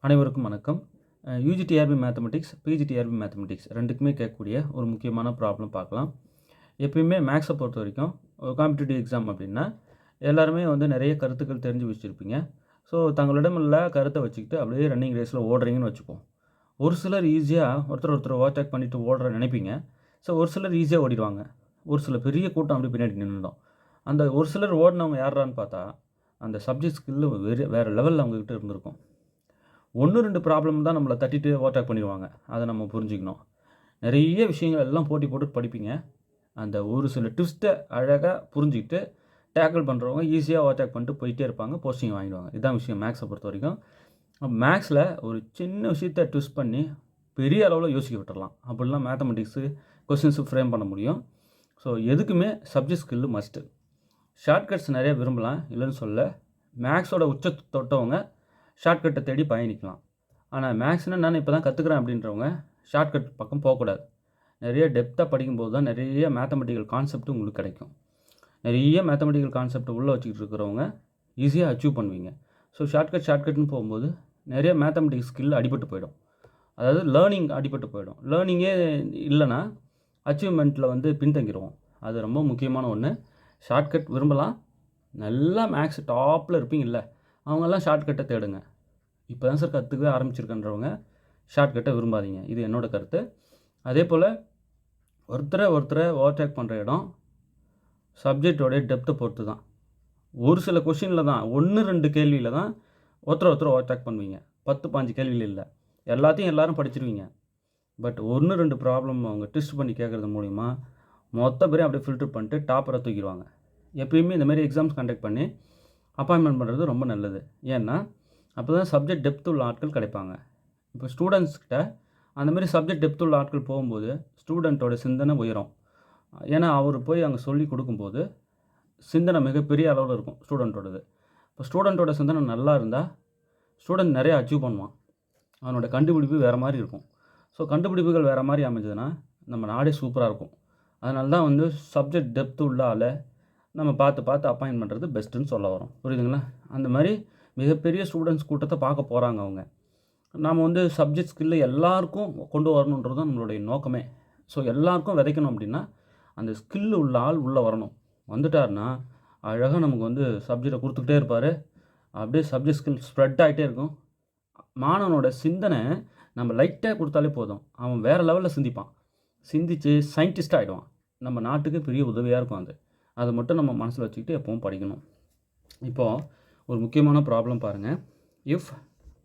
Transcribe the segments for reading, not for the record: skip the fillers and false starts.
அனைவருக்கும் வணக்கம். UGTRB mathematics, PGTRB mathematics ரெண்டுக்குமே கேட்கக்கூடிய ஒரு முக்கியமான ப்ராப்ளம் பார்க்கலாம். எப்பயுமே மேக்ஸை பொறுத்த வரைக்கும் ஒரு காம்படிட்டிவ் எக்ஸாம் அப்படின்னா எல்லாருமே நிறைய கருத்துக்கள் தெரிஞ்சு வச்சுருப்பீங்க. ஸோ தங்களிடம் உள்ள கருத்தை வச்சுக்கிட்டு அப்படியே ரன்னிங் ரேஸில் ஓடுறீங்கன்னு வச்சுப்போம். ஒரு சிலர் ஈஸியாக ஒருத்தர் ஓவர்டேக் பண்ணிவிட்டு ஓடுற நினைப்பீங்க. ஸோ ஒரு சிலர் ஈஸியாக ஓடிடுவாங்க. ஒரு சில பெரிய கூட்டம் அப்படி பின்னாடி நின்றுடும். அந்த ஒரு சிலர் ஓடினவங்க யாரான்னு பார்த்தா அந்த சப்ஜெக்ட் ஸ்கில்லு வேறு லெவலில் அவங்கக்கிட்ட இருந்திருக்கும். 1-2 ப்ராப்ளம் தான் நம்மளை தட்டிட்டு ஓவர்டேக் பண்ணிடுவாங்க. அதை நம்ம புரிஞ்சுக்கணும். நிறைய விஷயங்கள் எல்லாம் போட்டி போட்டு படிப்பீங்க. அந்த ஒரு சில ட்விஸ்ட்டை அழகாக புரிஞ்சுக்கிட்டு டேக்கிள் பண்ணுறவங்க ஈஸியாக ஓவர்டேக் பண்ணிட்டு போயிட்டே இருப்பாங்க, போஸ்டிங் வாங்கிடுவாங்க. இதுதான் விஷயம் மேக்ஸை பொறுத்த வரைக்கும். மேக்ஸில் ஒரு சின்ன விஷயத்தை ட்விஸ்ட் பண்ணி பெரிய அளவில் யோசிக்க விட்டுடலாம். அப்படிலாம் மேத்தமெட்டிக்ஸு கொஸ்டின்ஸு ஃப்ரேம் பண்ண முடியும். ஸோ எதுக்குமே சப்ஜெக்ட் ஸ்கில்லு மஸ்ட்டு. ஷார்ட்கட்ஸ் நிறைய விரும்பலாம், இல்லைன்னு சொல்ல. மேக்ஸோட உச்சத்தை தொட்டவங்க ஷார்ட்கட்டை தேடி பயணிக்கலாம். ஆனால் மேக்ஸ்னால் நான் இப்போ தான் கற்றுக்குறேன் அப்படின்றவங்க ஷார்ட்கட் பக்கம் போகக்கூடாது. நிறைய டெப்த்தாக படிக்கும்போது தான் நிறைய மேத்தமெட்டிக்கல் கான்செப்ட் உங்களுக்கு கிடைக்கும். நிறைய மேத்தமெட்டிக்கல் கான்செப்ட் உள்ளே வச்சுக்கிட்டு இருக்கிறவங்க ஈஸியாக அச்சீவ் பண்ணுவீங்க. ஸோ ஷார்ட்கட்னு போகும்போது நிறைய மேத்தமெட்டிக்ஸ் ஸ்கில் அடிபட்டு போயிடும். அதாவது லேர்னிங் அடிபட்டு போயிடும். லேர்னிங்கே இல்லைன்னா அச்சீவ்மெண்ட்டில் பின்தங்கிடுவோம். அது ரொம்ப முக்கியமான ஒன்று. ஷார்ட்கட் விரும்பலாம். நல்லா மேக்ஸ் டாப்பில் இருப்பீங்கல்ல, அவங்கெல்லாம் ஷார்ட்கட்டை தேடுங்க. இப்போ தான் சார் கற்றுக்கவே ஆரம்பிச்சிருக்கன்றவங்க ஷார்ட்கட்டை விரும்பாதீங்க. இது என்னோடய கருத்து. அதே போல் ஒருத்தரை ஓவர்டேக் பண்ணுற இடம் சப்ஜெக்டோடைய டெப்த்தை பொறுத்து தான். ஒரு சில கொஷினில் தான் 1-2 கேள்வியில் தான் ஒருத்தர் ஓவர்டேக் பண்ணுவீங்க. 10-15 கேள்வியில் இல்லை. எல்லாத்தையும் எல்லோரும் படிச்சிருவீங்க. பட் 1-2 ப்ராப்ளம் அவங்க டெஸ்ட் பண்ணி கேட்குறது மூலிமா மொத்த பேரையும் அப்படியே ஃபில்டர் பண்ணிட்டு டாப்பரை தூக்கிடுவாங்க. எப்பயுமே இந்தமாதிரி எக்ஸாம்ஸ் கண்டக்ட் பண்ணி அப்பாயின்மெண்ட் பண்ணுறது ரொம்ப நல்லது. ஏன்னா அப்போ தான் சப்ஜெக்ட் டெப்த் உள்ள ஆட்கள் கிடைப்பாங்க. இப்போ ஸ்டூடெண்ட்ஸ்கிட்ட அந்தமாரி சப்ஜெக்ட் டெப்த் உள்ள ஆட்கள் போகும்போது ஸ்டூடெண்ட்டோட சிந்தனை உயரும். ஏன்னா அவர் போய் அங்கே சொல்லி கொடுக்கும்போது சிந்தனை மிகப்பெரிய அளவில் இருக்கும் ஸ்டூடெண்ட்டோடது. இப்போ ஸ்டூடெண்ட்டோட சிந்தனை நல்லா இருந்தால் ஸ்டூடெண்ட் நிறையா அச்சீவ் பண்ணுவான். அவனோட கண்டுபிடிப்பு வேறு மாதிரி இருக்கும். ஸோ கண்டுபிடிப்புகள் வேறு மாதிரி அமைஞ்சதுன்னா நம்ம நாடே சூப்பராக இருக்கும். அதனால தான் சப்ஜெக்ட் டெப்த் உள்ள ஆளை நம்ம பார்த்து அப்பாயின்ட் பண்ணுறது பெஸ்ட்டுன்னு சொல்ல வரோம். புரியுதுங்களா? அந்த மாதிரி மிகப்பெரிய ஸ்டூடெண்ட்ஸ் கூட்டத்தை பார்க்க போகிறாங்க அவங்க. நாம் சப்ஜெக்ட் ஸ்கில்லை எல்லாருக்கும் கொண்டு வரணுன்றது தான் நம்மளுடைய நோக்கமே. ஸோ எல்லாருக்கும் விதைக்கணும் அப்படின்னா அந்த ஸ்கில்லு உள்ள ஆள் உள்ளே வரணும். வந்துட்டார்னா அழகாக நமக்கு சப்ஜெக்டை கொடுத்துக்கிட்டே இருப்பார். அப்படியே சப்ஜெக்ட் ஸ்கில் ஸ்ப்ரெட் ஆகிட்டே இருக்கும். மாணவனோட சிந்தனை நம்ம லைட்டாக கொடுத்தாலே போதும், அவன் வேறு லெவலில் சிந்தித்து சயின்டிஸ்ட் ஆகிடுவான். நம்ம நாட்டுக்கு பெரிய உதவியாக இருக்கும். அதை மட்டும் நம்ம மனசில் வச்சுக்கிட்டு எப்பவும் படிக்கணும். இப்போது ஒரு முக்கியமான ப்ராப்ளம் பாருங்கள். If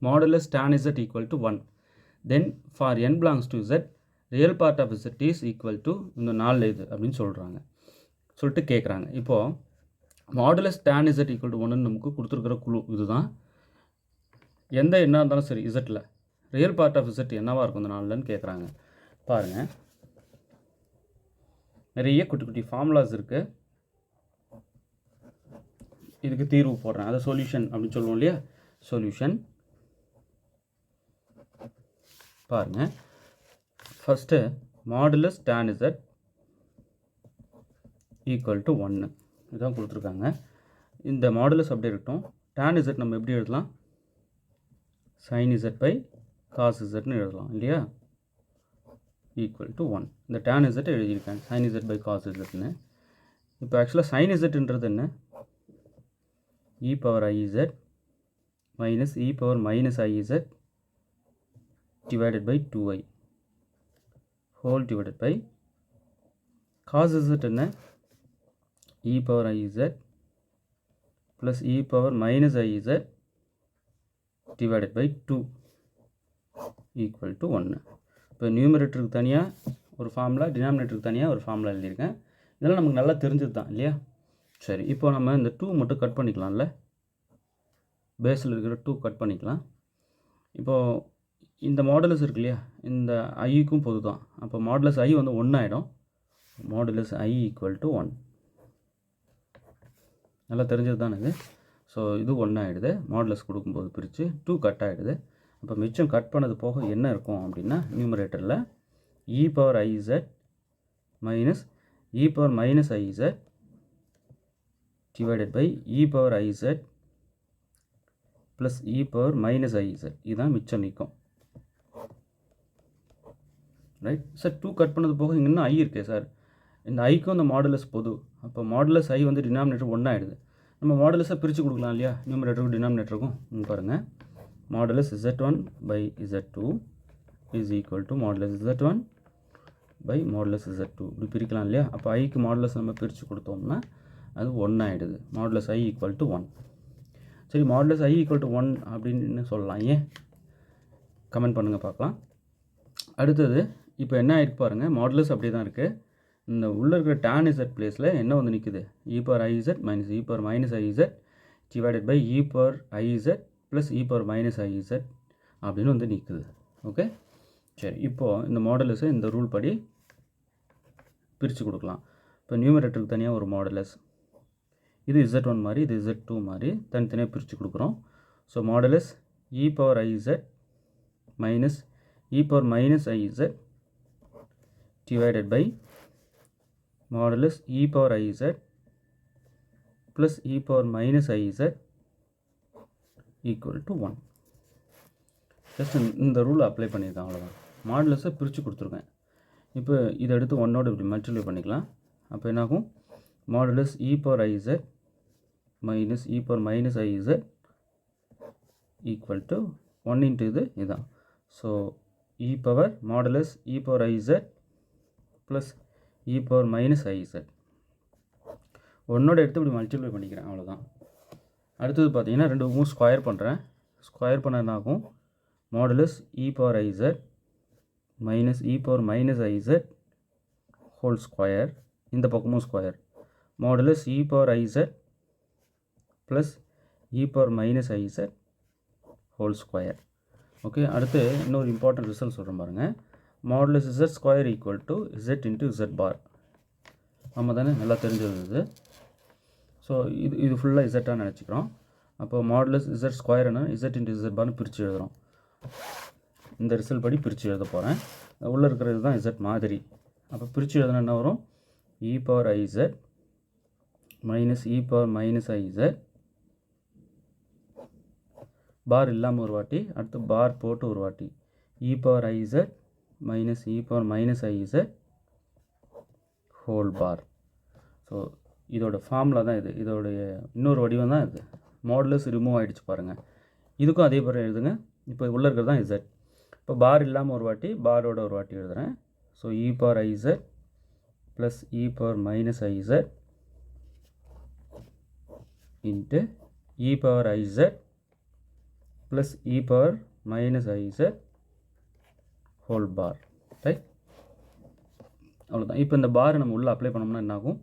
modulus tan z equal to 1 then for n belongs to z real part of z is equal to இந்த 4 இது அப்படின்னு சொல்லிட்டு கேட்குறாங்க. இப்போது modulus tan z equal to 1ன்னு நமக்கு கொடுத்துருக்கிற குழு இதுதான். எந்த என்ன இருந்தாலும் சரி இசட்டில் ரியல் பார்ட் ஆஃப் z என்னவாக இருக்கும் இந்த 4ன்னு கேட்குறாங்க. பாருங்கள், நிறைய குட்டி குட்டி ஃபார்முலாஸ் இருக்குது. இதுக்கு தீர்வு போடுறேன். அதை சொல்யூஷன் அப்படின்னு சொல்லுவோம் இல்லையா? சொல்யூஷன் பாருங்கள். First modulus tan z equal to 1 இதுதான் கொடுத்துருக்காங்க. இந்த மாடுலஸ் அப்படியே இருக்கட்டும். tan z நம்ம எப்படி எழுதலாம்? sin z பை cos zன்னு எழுதலாம் இல்லையா? Equal to 1. இந்த tan z எழுதியிருக்கேன் sin z பை cos zன்னு. இப்போ ஆக்சுவலாக sin zன்றது என்ன? e power iz minus e power minus iz divided by 2i whole divided by cos z என்ன? e power iz plus e power minus iz divided by 2 equal to 1. இப்போ நியூமரேட்டருக்கு தனியாக ஒரு formula, டினாமினேட்டருக்கு தனியாக ஒரு ஃபார்முலா எழுதியிருக்கேன். இதெல்லாம் நமக்கு நல்லா தெரிஞ்சது தான் இல்லையா? சரி, இப்போ நம்ம இந்த 2 மட்டும் கட் பண்ணிக்கலாம்ல. பேஸில் இருக்கிற 2 கட் பண்ணிக்கலாம். இப்போது இந்த மாடுலஸ் இருக்கு இல்லையா, இந்த ஐக்கும் பொது தான். அப்போ மாடுலஸ் ஐ 1 ஆகிடும். மாடுலஸ் ஐ ஈக்குவல் டு 1 நல்லா தெரிஞ்சது தான் இது. ஸோ இது 1 ஆகிடுது. மாடுலஸ் கொடுக்கும்போது பிரித்து 2 கட் ஆகிடுது. அப்போ மிச்சம் கட் பண்ணது போக என்ன இருக்கும் அப்படின்னா நியூமரேட்டரில் e power iz minus e power minus iz divided by e power iz plus e power minus i z. இதுதான் மிச்சம் நீக்கம். Right sir. 2 கட் பண்ணது போக இங்கே இன்னும் ஐ இருக்கே சார். இந்த ஐக்கும் இந்த மாடுலஸ் பொது. அப்போ மாடுலஸ் ஐ வந்து டினாமினேட்டர் 1 ஆகிடுது. நம்ம மாடுலஸை பிரித்து கொடுக்கலாம் இல்லையா, நியூமரேட்டருக்கும் டினாமினேட்டருக்கும். இங்கே பாருங்கள், modulus z1 by z2 is equal to modulus z1 by modulus z2. இப்படி பிரிக்கலாம் இல்லையா. அப்போ ஐக்கு மாடுலஸ் நம்ம பிரித்து கொடுத்தோம்னா அது 1 ஆகிடுது. Modulus I equal to 1. சரி, மாடுலஸ் ஐ ஈக்குவல் டு 1 அப்படின்னு சொல்லலாம். ஏன் கமெண்ட் பண்ணுங்கள் பார்க்கலாம். அடுத்தது இப்போ என்ன ஆகிருக்கு பாருங்கள், மாடுலஸ் அப்படி தான் இருக்குது. இந்த உள்ளே இருக்கிற tan z பிளேஸில் என்ன வந்து நிற்குது, e power iz minus e power minus iz divided by e power iz plus e power minus iz அப்படின்னு வந்து நிற்குது. ஓகே, சரி. இப்போது இந்த மாடுலஸை இந்த ரூல் படி பிரித்து கொடுக்கலாம். இப்போ நியூமரேட்டருக்கு தனியாக ஒரு மாடுலஸ், இது z1 மாதிரி, இது z2 மாதிரி தனித்தனியாக பிரித்து கொடுக்குறோம். So modulus e power iz minus e power minus iz divided by modulus e power iz plus e power minus iz equal to 1. Just இந்த ரூலை அப்ளை பண்ணியிருக்கேன், அவ்வளோதான். மாடுலஸை பிரித்து கொடுத்துருக்கேன். இப்போ இதை எடுத்து 1ஓடு இப்படி மல்டிப்ளை பண்ணிக்கலாம். அப்போ என்னாகும், modulus e power iz minus e power minus iz equal to 1 into இதுதான். So e power modulus e power iz plus e power minus IEZ. ஒன்னோட எடுத்து இப்படி மல்டிப்ளை பண்ணிக்கிறேன், அவ்வளோதான். அடுத்தது பார்த்தீங்கன்னா 2 பக்கமும் ஸ்கொயர் பண்ணுறேன். ஸ்கொயர் பண்ணனாகும் modulus e power i z minus e power minus i z whole square. இந்த பக்கமும் square. Modulus e power i z plus e power minus i z whole square. Okay, அடுத்து இன்னொரு இம்பார்ட்டன்ட் ரிசல்ட் சொல்கிறேன் பாருங்கள். Modulus z square equal to z into z bar. நம்ம தானே நல்லா தெரிஞ்சது இது. ஸோ இது ஃபுல்லாக z நினச்சிக்கிறோம். அப்போ modulus z ஸ்கொயர்னா z into z பார்னு பிரித்து எழுதுகிறோம். இந்த ரிசல்ட் படி பிரித்து எழுத போகிறேன். உள்ளே இருக்கிறது தான் z மாதிரி. அப்போ பிரித்து எழுதுனா என்ன வரும், e power iz minus e power minus iz bar இல்லாமல் ஒரு வாட்டி, அடுத்து பார் போட்டு ஒரு வாட்டி, e power iz minus e power minus iz whole bar. So இதோட ஃபார்முலா தான் இது. இதோடைய இன்னொரு வடிவம் தான் இது. மாடுலஸ் ரிமூவ் ஆகிடுச்சு பாருங்கள். இதுக்கும் அதே மாதிரி எழுதுங்க. இப்போ உள்ளே இருக்கிறது தான் z. இப்போ பார் இல்லாமல் ஒரு வாட்டி, பாரோட ஒரு வாட்டி எழுதுகிறேன். So e power iz plus e power minus iz into e power iz plus e power minus iz whole bar. Right, அவ்வளோதான். இப்போ இந்த பார் நம்ம உள்ளே அப்ளை பண்ணோம்னா என்ன ஆகும்,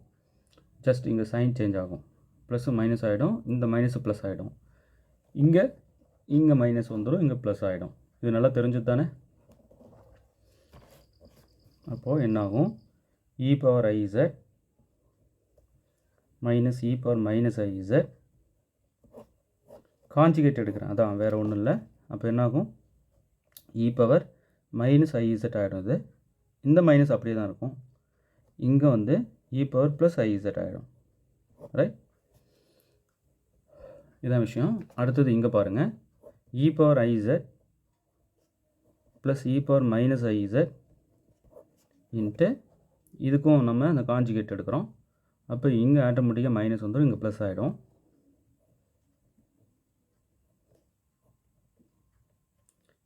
ஜஸ்ட் இங்கே சைன் சேஞ்ச் ஆகும். ப்ளஸ்ஸு மைனஸ் ஆகிடும், இந்த மைனஸு ப்ளஸ் ஆகிடும், இங்கே மைனஸ் வந்துடும், இங்கே ப்ளஸ் ஆகிடும். இது நல்லா தெரிஞ்சது தானே. அப்போது என்னாகும், e power iz minus e power minus iz conjugate எடுக்கிறேன், அதான் வேறு ஒன்றும் இல்லை. அப்போ என்னாகும், e பவர் மைனஸ் iz ஆகிடும். இது இந்த மைனஸ் அப்படியே தான் இருக்கும். இங்கே வந்து e பவர் ப்ளஸ் iz ஆகிடும். ரைட், இதான் விஷயம். அடுத்தது இங்கே பாருங்கள், e power iz plus e power minus iz into இதுக்கும் நம்ம அந்த கான்ஜுகேட் எடுக்கிறோம். அப்போ இங்கே ஆட்டோமேட்டிக்காக மைனஸ் வந்துடும், இங்கே ப்ளஸ் ஆகிடும்.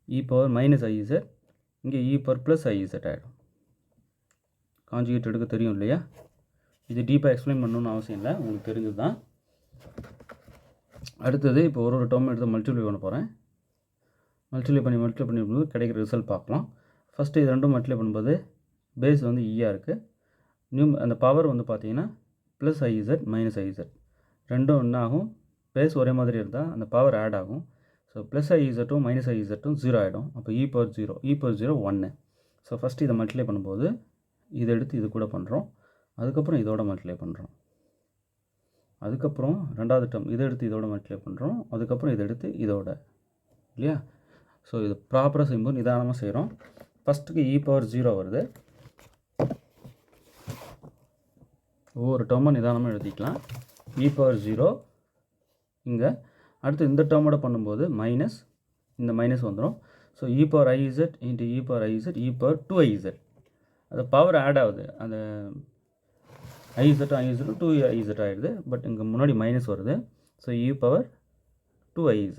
e பவர் மைனஸ் iz இங்கே e பவர் ப்ளஸ் iz ஆகிடும். கான்ஜுகேட் எடுக்க தெரியும் இல்லையா. இது டீப்பாக எக்ஸ்பிளைன் பண்ணணும்னு அவசியம் இல்லை, உங்களுக்கு தெரிஞ்சது தான். அடுத்தது இப்போ ஒரு டேர்ம் எடுத்து மல்டிப்ளை பண்ண போகிறேன். மல்டிப்ளை பண்ணும்போது கிடைக்கிற ரிசல்ட் பார்க்கலாம். ஃபஸ்ட்டு இது ரெண்டும் மல்டிப்ளை பண்ணும்போது பேஸ் வந்து ஈயாக இருக்குது. அந்த பவர் வந்து பார்த்தீங்கன்னா ப்ளஸ் iz மைனஸ் iz ரெண்டும் என்ன ஆகும், பேஸ் ஒரே மாதிரி இருந்தால் அந்த பவர் ஆட் ஆகும். ஸோ ப்ளஸ் ஐஇசட்டும் மைனஸ் ஐஇசட்டும் 0 ஆகிடும். அப்போ e பவர் 0 1. ஸோ ஃபஸ்ட்டு இதை மல்டிப்ளை பண்ணும்போது இதை எடுத்து இது கூட பண்ணுறோம். அதுக்கப்புறம் இதோட மல்டிப்ளை பண்ணுறோம். அதுக்கப்புறம் ரெண்டாவது டேர்ம் இதை எடுத்து இதோட மல்டிப்ளை பண்ணுறோம். அதுக்கப்புறம் இதை எடுத்து இதோட, இல்லையா. ஸோ இது ப்ராப்பராக செய்யும்போது நிதானமாக செய்கிறோம். ஃபஸ்ட்டுக்கு e பவர் 0 வருது. ஒவ்வொரு டேர்மாக நிதானமாக எழுதிக்கலாம். e பவர் 0 இங்கே அடுத்து இந்த டேர்மோட பண்ணும்போது மைனஸ் இந்த மைனஸ் வந்துடும். So e power IEZ into e power IEZ இ பவர் 2iz. அது பவர் ஆட் ஆகுது, அந்த ஐஇசட்டும் ஐஇசட்டும் 2iz ஆகிடுது. பட் இங்கே முன்னாடி மைனஸ் வருது. So e power 2iz,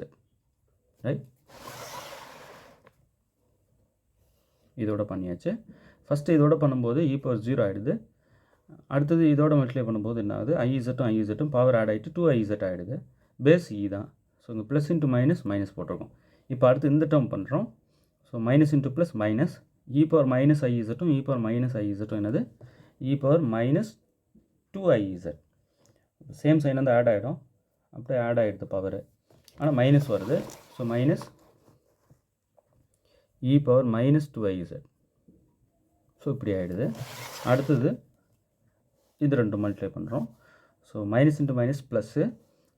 right. இதோட பண்ணியாச்சு. ஃபஸ்ட்டு இதோட பண்ணும்போது இ பவர் 0 ஆகிடுது. அடுத்தது இதோட மல்டிப்ளை பண்ணும்போது என்ன ஆகுது, ஐஇசட்டும் ஐஇசட்டும் பவர் ஆட் ஆகிட்டு 2iz ஆகிடுது. பேஸ் இ தான். ஸோ இங்கே ப்ளஸ் இன்ட்டு மைனஸ் மைனஸ் போட்டிருக்கோம். இப்போ அடுத்து இந்த டேர்ம் பண்ணுறோம். So minus into plus minus e power minus ஐஇசட்டும் இ பவர் மைனஸ் ஐஇசட்டும் என்னது, e power minus 2iz. Same sign வந்து ஆட் ஆகிடும், அப்படியே ஆட் ஆகிடுது பவர், ஆனால் மைனஸ் வருது. So minus e power minus 2iz. So இப்படி ஆகிடுது. அடுத்தது இது ரெண்டு மல்டிப்ளை பண்ணுறோம். So minus into minus plus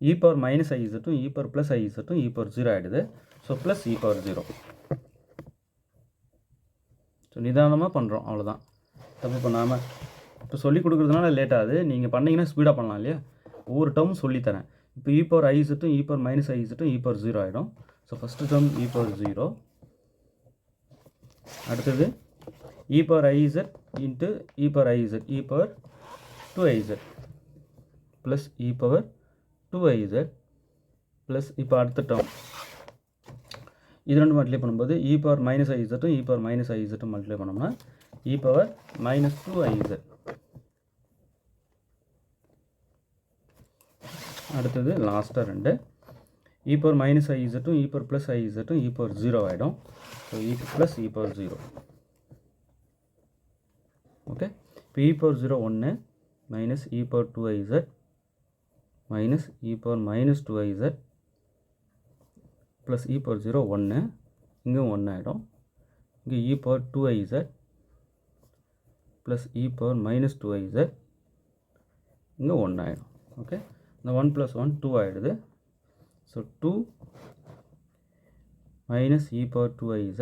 e power minus ஐஇசட்டும் இ பவர் ப்ளஸ் ஐஇசட்டும் இ பவர் 0 ஆகிடுது. So plus e power 0. So நிதானமாக பண்ணுறோம், அவ்வளோதான், தப்பு பண்ணாமல். இப்போ சொல்லிக் கொடுக்குறதுனால லேட் ஆகுது, நீங்கள் பண்ணிங்கன்னா ஸ்பீடாக பண்ணலாம் இல்லையா. ஒவ்வொரு டேர்மும் சொல்லித்தரேன். இப்போ e power ஐஇசட்டும் e power minus ஐஇசட்டும் இ பவர் 0 ஆகிடும். ஸோ ஃபஸ்ட்டு டேர்ம் இ பவர் 0. அடுத்தது e power IEZ into e power IEZ இ power 2iz plus e power 2iz plus இப்போ அடுத்த டேர்ம் இது ரெண்டு மல்டிப்ளை பண்ணும்போது இ பவர் மைனஸ் ஐஇசட்டும் இ பவர் மைனஸ் ஐஇசட்டும் மல்டிப்ளை பண்ணோம்னா இ பவர் மைனஸ் 2iz. அடுத்தது லாஸ்ட்டாக ரெண்டு இ பவர் மைனஸ் ஐஇசட்டும் இ பவர் ப்ளஸ் ஐஇசட்டும் இ பவர் 0 ஆகிடும். ஸோ இ ப்ளஸ் இ பவர் 0. ஓகே, இப்போ e power 0 1 minus e power 2iz minus e power minus 2iz plus e power 0 1, இங்கேயும் 1 ஆகிடும். இங்கே இ power 2iz plus e power minus 2iz, இங்கே 1 ஆகிடும். Okay, இந்த 1 plus 1 2 ஆகிடுது. So 2 minus e power 2iz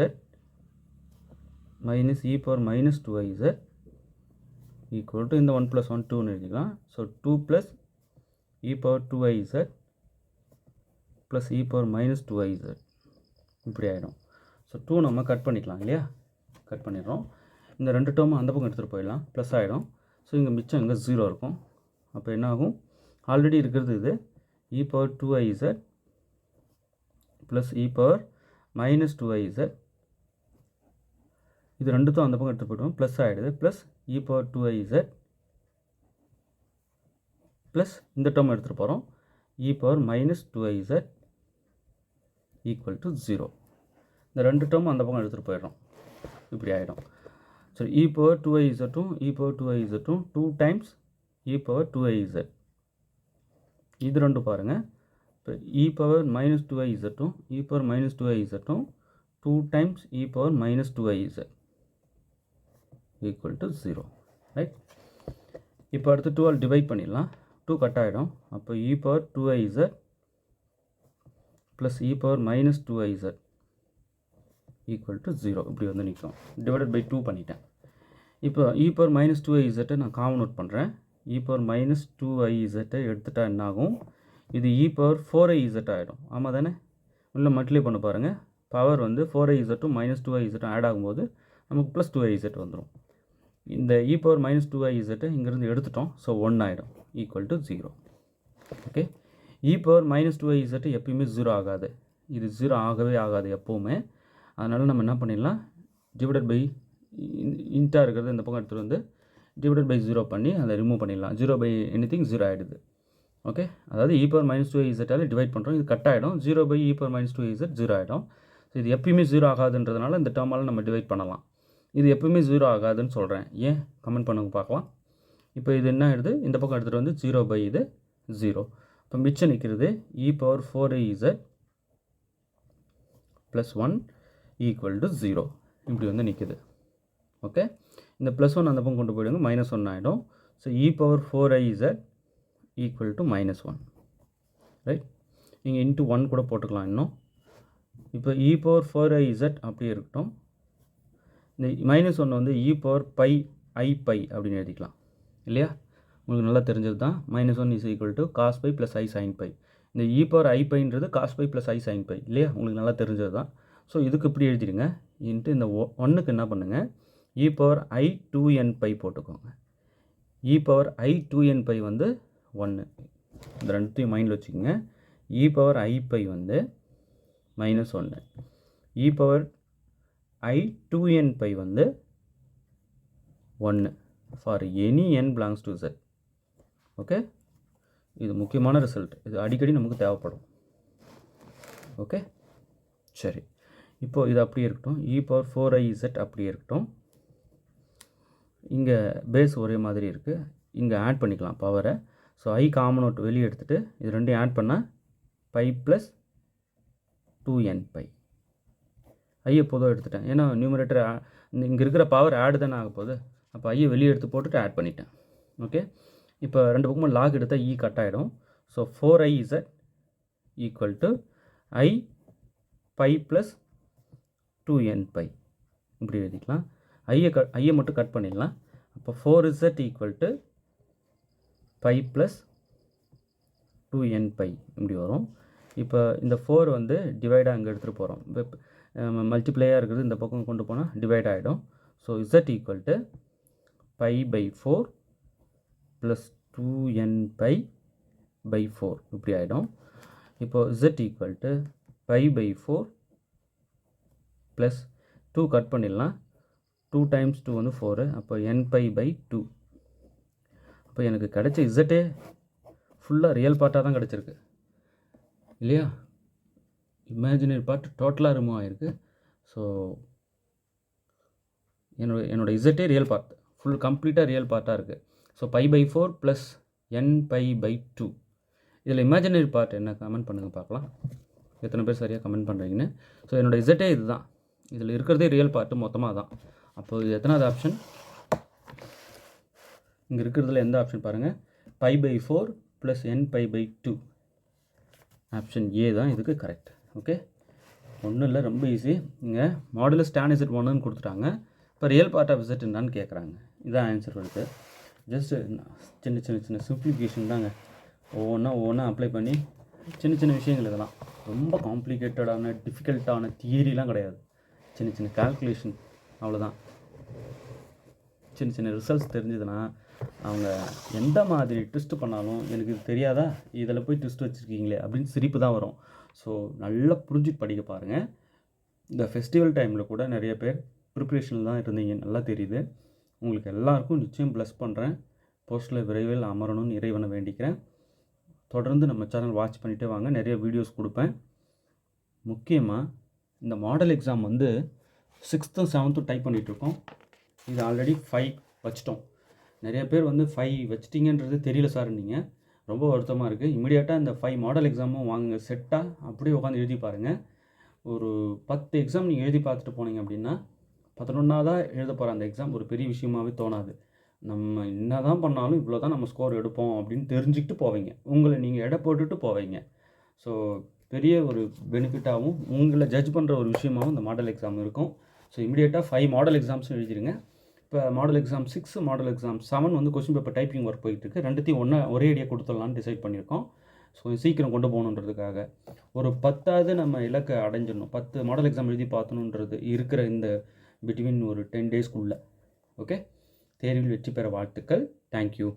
minus e power minus 2iz equal to இந்த 1 plus 1 2ன்னு எழுதிக்கலாம். So 2 plus e power 2iz plus e power minus 2iz இப்படி ஆகிடும். So 2 நம்ம cut பண்ணிக்கலாம் இல்லையா, கட் பண்ணிடுறோம். இந்த ரெண்டு டேர்மும் அந்த பக்கம் எடுத்துகிட்டு போயிடலாம், ப்ளஸ் ஆகிடும். ஸோ இங்கே மிச்சம் இங்கே 0 இருக்கும். அப்போ என்ன ஆகும், ஆல்ரெடி இருக்கிறது இது e power 2iz plus e power minus 2iz, இது ரெண்டுத்தும் அந்த பக்கம் எடுத்து போய்டுவோம், ப்ளஸ் ஆகிடுது. Plus e power 2iz plus இந்த டேர்ம் எடுத்துகிட்டு போகிறோம் e power minus 2iz equal to 0. இந்த ரெண்டு டேர்மும் அந்த பக்கம் எடுத்துகிட்டு போயிடுறோம், இப்படி ஆகிடும். ஸோ இ பவர் 2izட்டும் இ பவர் 2izட்டும் 2 டைம்ஸ் இ பவர் 2iz, இது ரெண்டு பாருங்கள். இப்போ இ பவர் மைனஸ் 2izட்டும் இ பவர் மைனஸ் 2izட்டும் 2 times e power minus 2iz equal to 0, right. இப்போ அடுத்து 2 டிவைட் பண்ணிடலாம், 2 கட் ஆகிடும். அப்போ e power 2iz plus e power minus 2iz equal to 0 இப்படி வந்து நிற்கும். டிவைடட் பை 2 பண்ணிட்டேன். இப்போ இ பவர் மைனஸ் 2iz நான் காமன் அவுட் பண்ணுறேன். இ பவர் மைனஸ் 2iz எடுத்துட்டா என்ன ஆகும், இது இ பவர் 4iz ஆகிடும். ஆமாம் தானே, உள்ள மல்டிப்ளை பண்ண பாருங்கள். பவர் வந்து 4izட்டும் மைனஸ் 2izட்டும் ஆட் ஆகும்போது நமக்கு ப்ளஸ் 2iz வந்துடும். இந்த இ பவர் மைனஸ் 2iz இங்கேருந்து எடுத்துட்டோம். ஸோ 1 ஆகிடும் equal to 0. Okay, E power minus 2iz எப்பயுமே 0 ஆகாது, இது 0 ஆகவே ஆகாது எப்போவுமே. அதனால் நம்ம என்ன பண்ணிடலாம், டிவைடட் பை இன்ட்டாக இருக்கிறது இந்த பக்கம் எடுத்துகிட்டு வந்து டிவைடட் பை 0 பண்ணி அதை ரிமூவ் பண்ணிடலாம். 0 பை எனிதிங் 0 ஆகிடுது. ஓகே, அதாவது இ பவர் மைனஸ் 2iz டிவைட் பண்ணுறோம், இது கட் ஆகிடும். 0 by E power minus 2iz 0 ஆகிடும். ஸோ இது எப்பயுமே 0 ஆகாதுன்றதுனால இந்த டேர்மால் நம்ம டிவைட் பண்ணலாம். இது எப்பயுமே 0 ஆகாதுன்னு சொல்கிறேன், ஏன் கமெண்ட் பண்ணுங்க பார்க்கலாம். இப்போ இது என்ன ஆகிடுது, இந்த பக்கம் எடுத்துகிட்டு வந்து 0 பை இது 0. இப்போ மிச்சம் நிற்கிறது e power 4iz plus 1 equal to 0 இப்படி வந்து நிற்குது. ஓகே, இந்த ப்ளஸ் 1 அந்த பக்கம் கொண்டு போயிடுங்க, மைனஸ் 1 ஆகிடும். So e power 4iz equal to minus 1, right. நீங்கள் இன்ட்டு 1 கூட போட்டுக்கலாம் இன்னும். இப்போ இ பவர் 4iz அப்படியே இருக்கட்டும். இந்த மைனஸ் 1 வந்து e power pi i pi அப்படின்னு எழுதிக்கலாம் இல்லையா, உங்களுக்கு நல்லா தெரிஞ்சது தான். -1 is equal to cos pi plus i sine pi. இந்த இ பவர் ஐ பைன்றது cos pi plus i sine pi இல்லையா, உங்களுக்கு நல்லா தெரிஞ்சது தான். ஸோ இதுக்கு இப்படி எழுதிடுங்க. இன்ட்டு இந்த ஒன்றுக்கு என்ன பண்ணுங்கள், இ பவர் ஐ 2n பை போட்டுக்கோங்க. இ பவர் ஐ 2n பை வந்து 1, இந்த ரெண்டுத்தையும் மைண்டில் வச்சுக்கோங்க. இ பவர் ஐ பை வந்து -1, இ பவர் ஐ 2n பை வந்து 1 for any n belongs to z. Okay, இது முக்கியமான ரிசல்ட், இது அடிக்கடி நமக்கு தேவைப்படும். ஓகே, சரி, இப்போது இது அப்படியே இருக்கட்டும். இ பவர் 4iz அப்படியே இருக்கட்டும். இங்கே பேஸ் ஒரே மாதிரி இருக்குது, இங்கே ஆட் பண்ணிக்கலாம் பவரை. ஸோ ஐ காமன் அவுட் வெளியே எடுத்துகிட்டு இது ரெண்டையும் ஆட் பண்ணால் பை ப்ளஸ் 2n பை. ஐ எப்போதோ எடுத்துட்டேன், ஏன்னா நியூமரேட்டர் இங்கே இருக்கிற பவர் ஆடு தானே ஆக போகுது. அப்போ ஐயை வெளியே எடுத்து போட்டுட்டு ஆட் பண்ணிட்டேன். ஓகே, இப்போ ரெண்டு பக்கமும் லாக் எடுத்தால் இ கட் ஆகிடும். So 4iz equal to i pi plus 2n pi இப்படி எழுதிக்கலாம். ஐயை மட்டும் கட் பண்ணிடலாம். அப்போ 4z equal to pi plus 2n pi இப்படி வரும். இப்போ இந்த 4 வந்து டிவைடாக அங்கே எடுத்துகிட்டு போகிறோம். இப்போ மல்டிப்ளையாக இருக்கிறது இந்த பக்கம் கொண்டு போனால் டிவைட் ஆகிடும். So z equal to pi by 4 plus 2n pi by 4 இப்படி ஆகிடும். இப்போது z equal to pi by 4 plus 2 cut பண்ணிடலாம். 2 டைம்ஸ் 2 வந்து 4, அப்போ n பை பை 2. அப்போ எனக்கு கிடைச்ச இசட்டே ஃபுல்லாக ரியல் பார்ட்டாக தான் கிடச்சிருக்கு இல்லையா, இமேஜினரி பார்ட் டோட்டலாக ரிமூவ் ஆகிருக்கு. ஸோ என்னோட இசட்டே ரியல் பார்ட், ஃபுல் கம்ப்ளீட்டாக ரியல் பார்ட்டாக இருக்குது. So pi by 4 plus n pi by 2. இதில் இமேஜினரி பார்ட் என்ன, கமெண்ட் பண்ணுங்கள் பார்க்கலாம் எத்தனை பேர் சரியாக கமெண்ட் பண்ணுறீங்கன்னு. ஸோ என்னோடய இசட்டே இது தான், இதில் இருக்கிறதே ரியல் பார்ட்டு மொத்தமாக தான். அப்போது இது எத்தனாவது ஆப்ஷன், இங்கே இருக்கிறதுல எந்த ஆப்ஷன் பாருங்கள், pi by 4 plus n pi by 2. Option A தான் இதுக்கு கரெக்ட். ஓகே, ஒன்றும் இல்லை, ரொம்ப ஈஸி. இங்கே மாடுலஸ் tan z 1ன்னு கொடுத்துட்டாங்க. இப்போ ரியல் பார்ட் ஆஃப் z என்னான்னு கேட்குறாங்க. இதான் ஆன்சர் வருது. ஜஸ்ட்டு சின்ன சின்ன சின்ன சிம்பிளிஃபிகேஷன் தாங்க, ஒவ்வொன்றா அப்ளை பண்ணி சின்ன சின்ன விஷயங்கள். இதெல்லாம் ரொம்ப காம்ப்ளிகேட்டடான டிஃபிகல்ட்டான தியரிலாம் கிடையாது, சின்ன சின்ன கால்குலேஷன், அவ்வளோதான். சின்ன சின்ன ரிசல்ட்ஸ் தெரிஞ்சதுன்னா அவங்க எந்த மாதிரி ட்விஸ்ட் பண்ணாலும் எனக்கு இது தெரியாதா, இதில் போய் ட்விஸ்ட் வச்சுருக்கீங்களே அப்படின்னு சிரிப்பு தான் வரும். ஸோ நல்லா புரிஞ்சு படிக்க பாருங்கள். இந்த ஃபெஸ்டிவல் டைமில் கூட நிறைய பேர் ப்ரிப்ரேஷனில் தான் இருந்தீங்க, நல்லா தெரியுது. உங்களுக்கு எல்லாருக்கும் நிச்சயம் ப்ளஸ் பண்ணுறேன். போஸ்ட்டில் விரைவில் அமரணும்னு இறைவனை வேண்டிக்கிறேன். தொடர்ந்து நம்ம சேனல் வாட்ச் பண்ணிகிட்டே வாங்க, நிறைய வீடியோஸ் கொடுப்பேன். முக்கியமாக இந்த மாடல் எக்ஸாம் வந்து 6th 7th டைப் பண்ணிகிட்ருக்கோம். இது ஆல்ரெடி 5 வச்சிட்டோம். நிறைய பேர் வந்து 5 வச்சிட்டிங்கன்றது தெரியல சார், நீங்கள் ரொம்ப வருத்தமாக இருக்குது. இமீடியட்டாக இந்த 5 மாடல் எக்ஸாமும் வாங்க, செட்டாக அப்படியே உட்காந்து எழுதி பாருங்கள். ஒரு 10 எக்ஸாம் நீங்கள் எழுதி பார்த்துட்டு போனீங்க அப்படின்னா 11ஆவதாக எழுத போகிற அந்த எக்ஸாம் ஒரு பெரிய விஷயமாகவே தோணாது. நம்ம என்ன தான் பண்ணாலும் இவ்வளோ தான் நம்ம ஸ்கோர் எடுப்போம் அப்படின்னு தெரிஞ்சுக்கிட்டு போவீங்க, உங்களை நீங்கள் எடை போட்டுட்டு போவீங்க. ஸோ பெரிய ஒரு பெனிஃபிட்டாகவும் உங்களை ஜட்ஜ் பண்ணுற ஒரு விஷயமாகவும் இந்த மாடல் எக்ஸாம் இருக்கும். ஸோ இமீடியட்டாக 5 மாடல் எக்ஸாம்ஸும் எழுதிடுங்க. இப்போ மாடல் எக்ஸாம் 6, மாடல் எக்ஸாம் 7 வந்து கொஸ்டின் பேப்பர் டைப்பிங் ஒர்க் போயிட்டுருக்கு. ரெண்டுத்தையும் ஒரே ஐடியா கொடுத்துடலான்னு டிசைட் பண்ணியிருக்கோம். ஸோ சீக்கிரம் கொண்டு போகணுன்றதுக்காக ஒரு 10வது நம்ம இலக்கை அடைஞ்சிடணும். 10 மாடல் எக்ஸாம் எழுதி பார்த்தணுன்றது இருக்கிற இந்த பிட்வீன் ஒரு 10 டேஸ்க்குள்ளே. ஓகே, தேர்வில் வெற்றி பெற வாழ்த்துக்கள். தேங்க்யூ.